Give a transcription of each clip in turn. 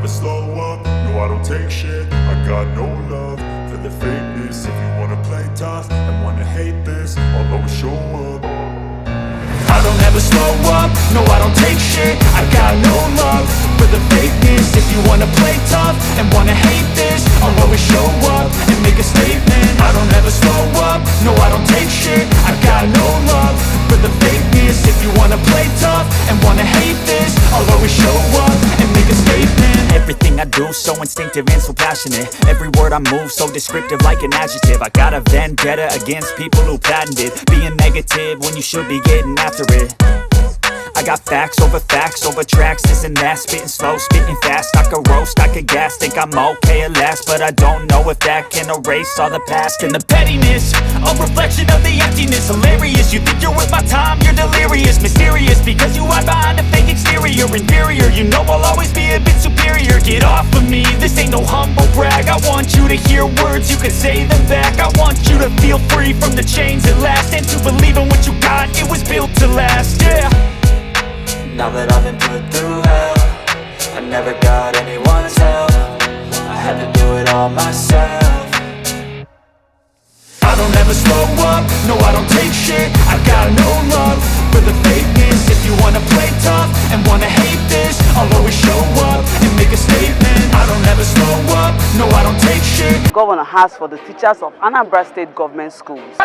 slow up, no I don't take shit. I got no love for the fakeness. If you wanna play tough and wanna hate this, I'll always show up. I don't ever slow up, no I don't take shit. I got no love for the fakeness. If you wanna play tough and wanna hate this, I'll always show up and make a statement. I don't ever slow up, no I don't take shit. I got no love for the fakeness. If you wanna play tough and wanna hate this, I'll always show up and make a statement. Everything I do so instinctive and so passionate. Every word I move so descriptive like an adjective. I got a vendetta against people who patented being negative when you should be getting after it. I got facts over tracks, this and that. Spitting slow, spitting fast. I could roast, I could gas. Think I'm okay at last, but I don't know if that can erase all the past. And the pettiness, a reflection of the emptiness. Hilarious, you think you're worth my time, you're delirious. Mysterious, because you hide behind a fake exterior. Inferior, you know I'll always be a bit superior. Get off of me, this ain't no humble brag. I want you to hear words, you can say them back. I want you to feel free from the chains at last, and to believe in what you got, it was built to last, yeah. Now that I've been put through hell, I never got anyone's help. I had to do it all myself. I don't ever slow up, no I don't take shit. I got no love for the fakeness. If you wanna play tough and wanna hate this, I'll always show up and make a statement. I don't ever slow up, no I don't take shit. Governor has for the teachers of Anambra State Government Schools.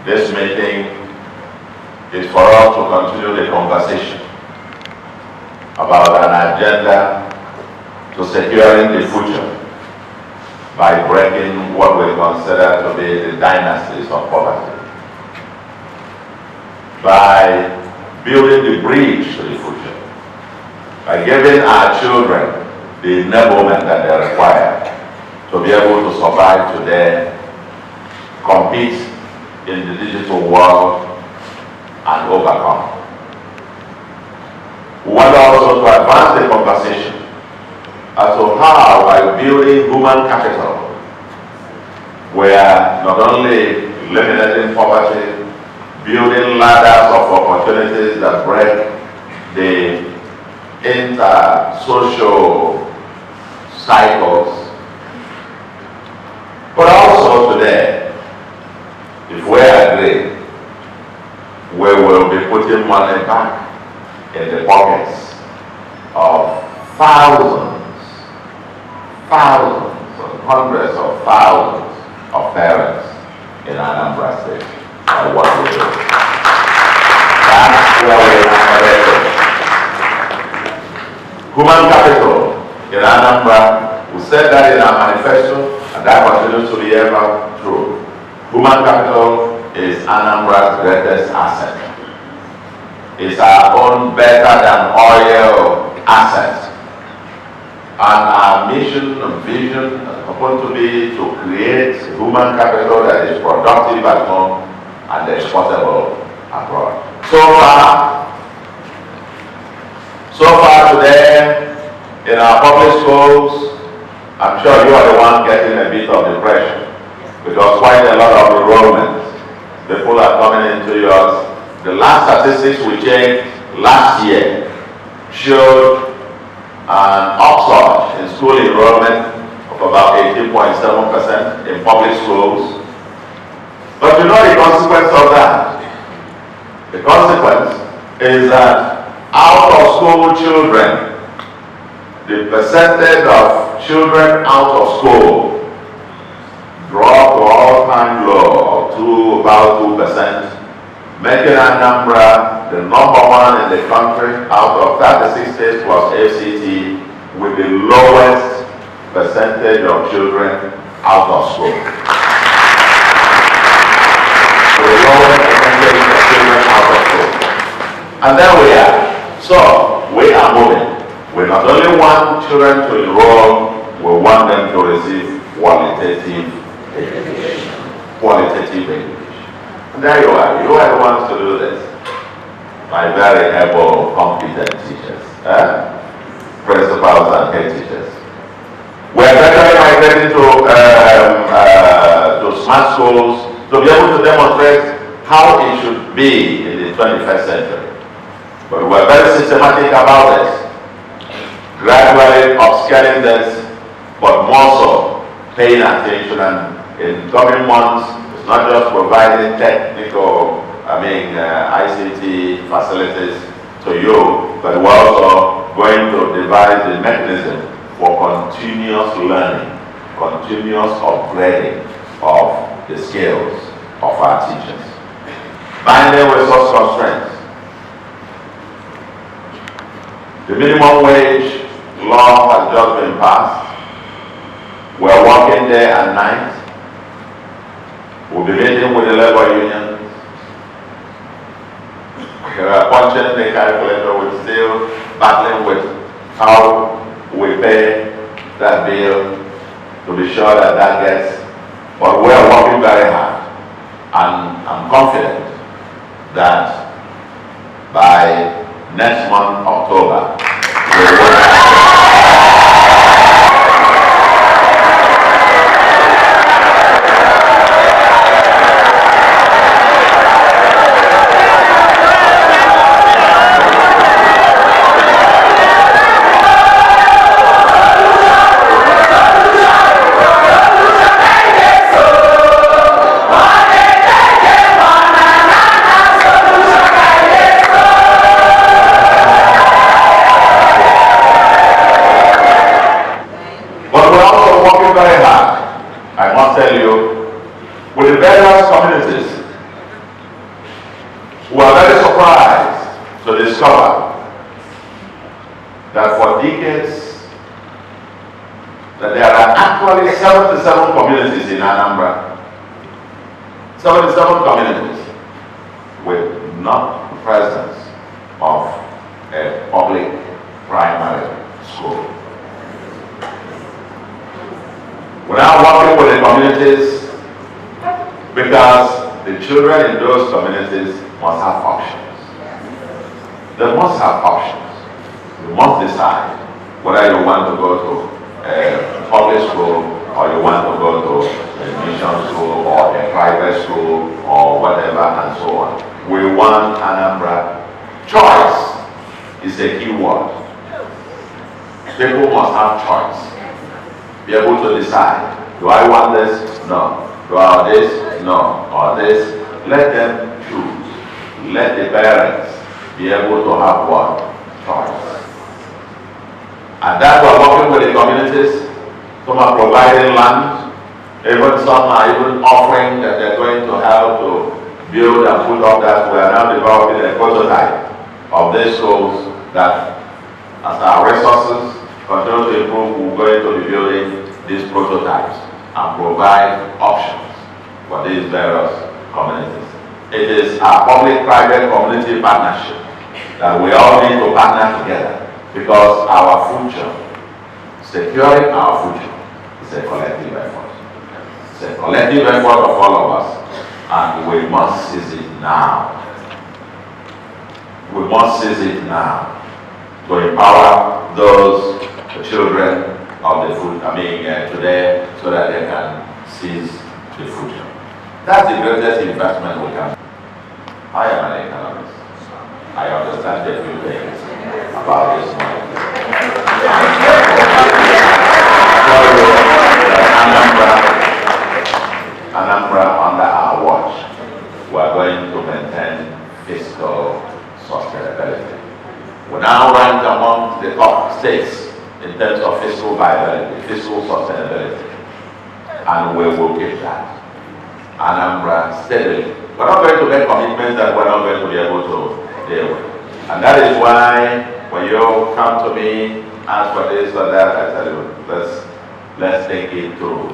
This meeting is for us to continue the conversation about an agenda to securing the future by breaking what we consider to be the dynasties of poverty, by building the bridge to the future, by giving our children the enablement that they require to be able to survive today, compete in the digital world, and overcome. We want also to advance the conversation as to how, by building human capital, we are not only eliminating poverty, building ladders of opportunities that break the inter-social cycles, but also today, if we agree, we will be putting money back in the pockets of thousands and hundreds of thousands of parents in Anambra State. And what we do. That's where we are headed. Human capital in Anambra, we said that in our manifesto, and that continues to be ever true. Human capital is Anambra's greatest asset. It's our own better than oil asset. And our mission and vision happen to be to create human capital that is productive at home and exportable abroad. So far today, in our public schools, I'm sure you are the one getting a bit of depression, because quite a lot of enrollment, people are coming into yours. The last statistics we checked last year showed an upsurge in school enrollment of about 18.7% in public schools. But you know the consequence of that? The consequence is that out of school children, the percentage of children out of school dropped to all-time low to about 2%, making Anambra the number one in the country out of 36 states plus FCT with the lowest percentage of children out of school. The lowest percentage of children out of school. And there we are. So, we are moving. We not only want children to enroll, we want them to receive qualitative education. qualitative education. And there you are. You are the ones to do this. My very able, competent teachers, principals and head teachers. We're gradually migrating to smart schools to be able to demonstrate how it should be in the 21st century. But we're very systematic about this, gradually upscaling this, but more so paying attention, and in coming months, it's not just providing technical, ICT facilities to you, but we're also going to devise the mechanism for continuous learning, continuous upgrading of the skills of our teachers. Binding resource constraints. The minimum wage law has just been passed. We're working day and night. We'll be meeting with the labor unions. We're punching the calculator. We're still battling with how we pay that bill to be sure that that gets. But we're working very hard, and I'm confident that by next month, October, we will. With the various communities who are very surprised to discover that for decades that there are actually 77 communities in Anambra, 77 communities with not the presence of a public primary school. We're now working with the communities because the children in those communities must have options. They must have options. You must decide whether you want to go to a public school or you want to go to a mission school or a private school or whatever and so on. We want Anambra. Choice is a key word. People must have choice. Be able to decide. Do I want this? No. Do I want this? No. Or this? Let them choose. Let the parents be able to have what? Choice. And that's why working with the communities. Some are providing land. Even some are even offering that they're going to help to build and put up that. We are now developing a prototype of these schools that, as our resources continue to improve, we're going to be building these prototypes and provide options for these various communities. It is a public-private community partnership that we all need to partner together, because our future, securing our future, is a collective effort. It's a collective effort of all of us, and we must seize it now. We must seize it now to empower those children of the today, so that they can seize the future. That's the greatest investment we can. I am an economist. I understand a few things about this money. Anambra, under our watch, we are going to maintain fiscal sustainability. We now rank among the top states in terms of fiscal viability, fiscal sustainability, and we will keep that. Anambra steadily. We're not going to make commitments that we're not going to be able to deal with. And that is why when you come to me, ask for this or that, I tell you, let's think it through.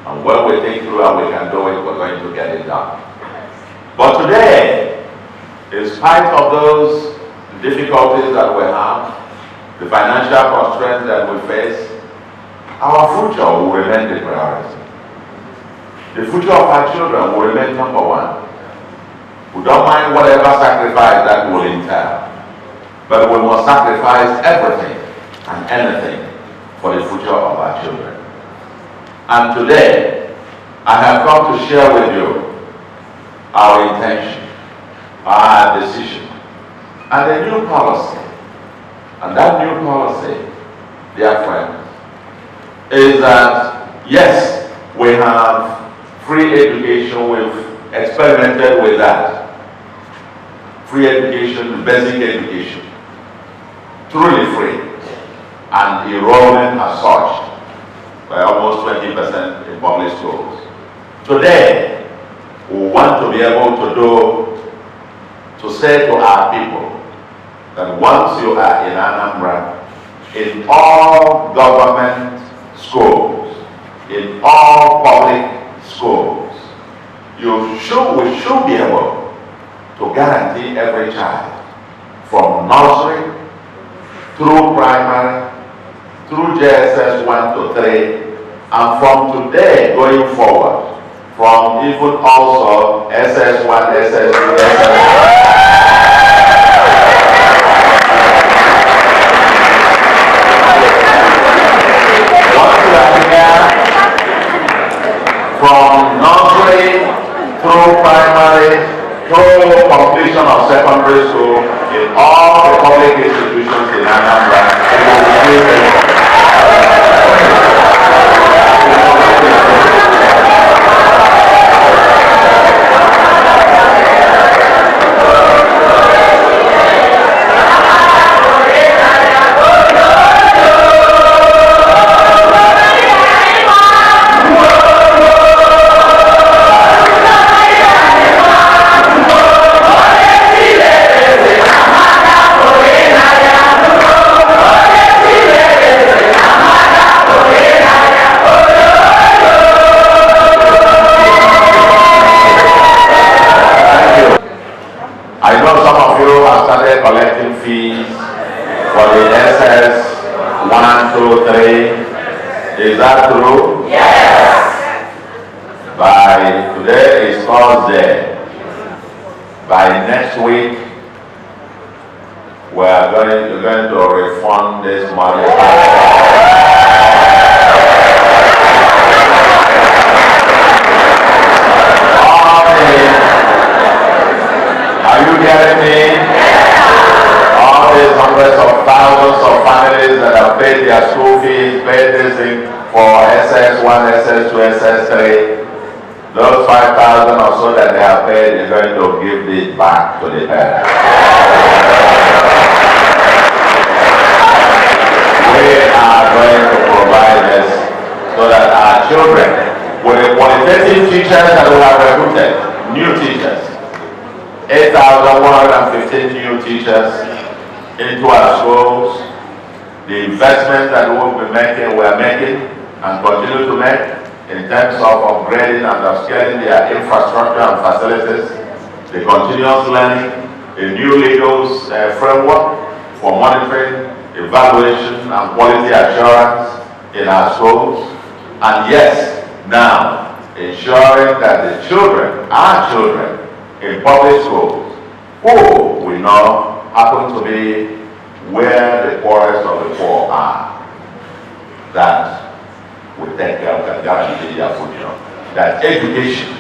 And when we think through how we can do it, we're going to get it done. But today, in spite of those difficulties that we have, the financial constraints that we face, our future will remain the priority. The future of our children will remain number one. We don't mind whatever sacrifice that will entail, but we must sacrifice everything and anything for the future of our children. And today, I have come to share with you our intention, our decision, and a new policy. And that new policy, dear friends, is that yes, we have free education. We've experimented with that. Free education, basic education, truly free, and enrollment has surged by almost 20% in public schools. Today, we want to be able to say to our people that once you are in Anambra, in all government schools, in all public schools, we should be able to guarantee every child from nursery through primary, through JSS 1 to 3, and from today going forward, from even also SS1, SS2, SS3. From nursery through primary through completion of secondary school in all the public institutions in Anambra. Collecting fees for the SS 1, 2, 3. Is that true? Yes. By today is Thursday. By next week, we are going to refund this money. Are you getting me? Hundreds of thousands of families that have paid their school fees, paid this thing for SS1, SS2, SS3. Those 5,000 or so that they have paid is going to give it back to the parents. We are going to provide this so that our children, with the qualitative teachers that we have recruited, new teachers, 8,115 new teachers, into our schools, the investment that we are making and continue to make in terms of upgrading and upscaling their infrastructure and facilities, the continuous learning, a new legal framework for monitoring, evaluation and quality assurance in our schools, and yes, now ensuring that the children, our children in public schools, who we know happen to be where the poorest of the poor are, that we take care of and guarantee their future. That education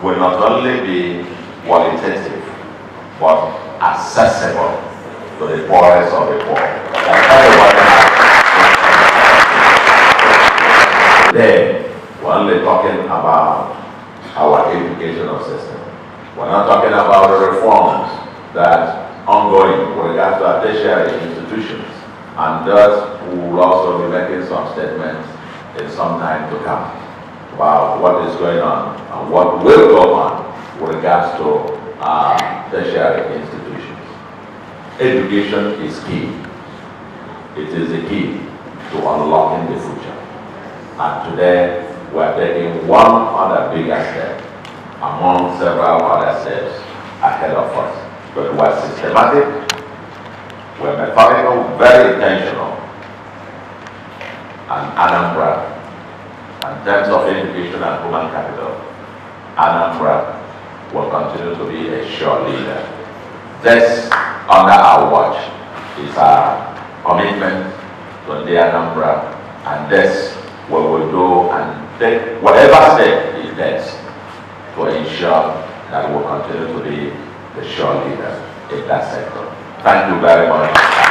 will not only be qualitative, but accessible to the poorest of the poor. That everyone has. Today, we're only talking about our educational system. We're not talking about the reforms that ongoing with regards to our tertiary institutions, and thus we will also be making some statements in some time to come about what is going on and what will go on with regards to our tertiary institutions. Education is key. It is the key to unlocking the future. And today we are taking one other bigger step among several other steps ahead of us. But we're systematic, we're methodical, very intentional. And Anambra in terms of education and human capital, Anambra will continue to be a sure leader. This, under our watch, is our commitment to the Anambra, and this we will do and take whatever step it takes to ensure that we will continue to be the sure leader in that sector. Thank you very much.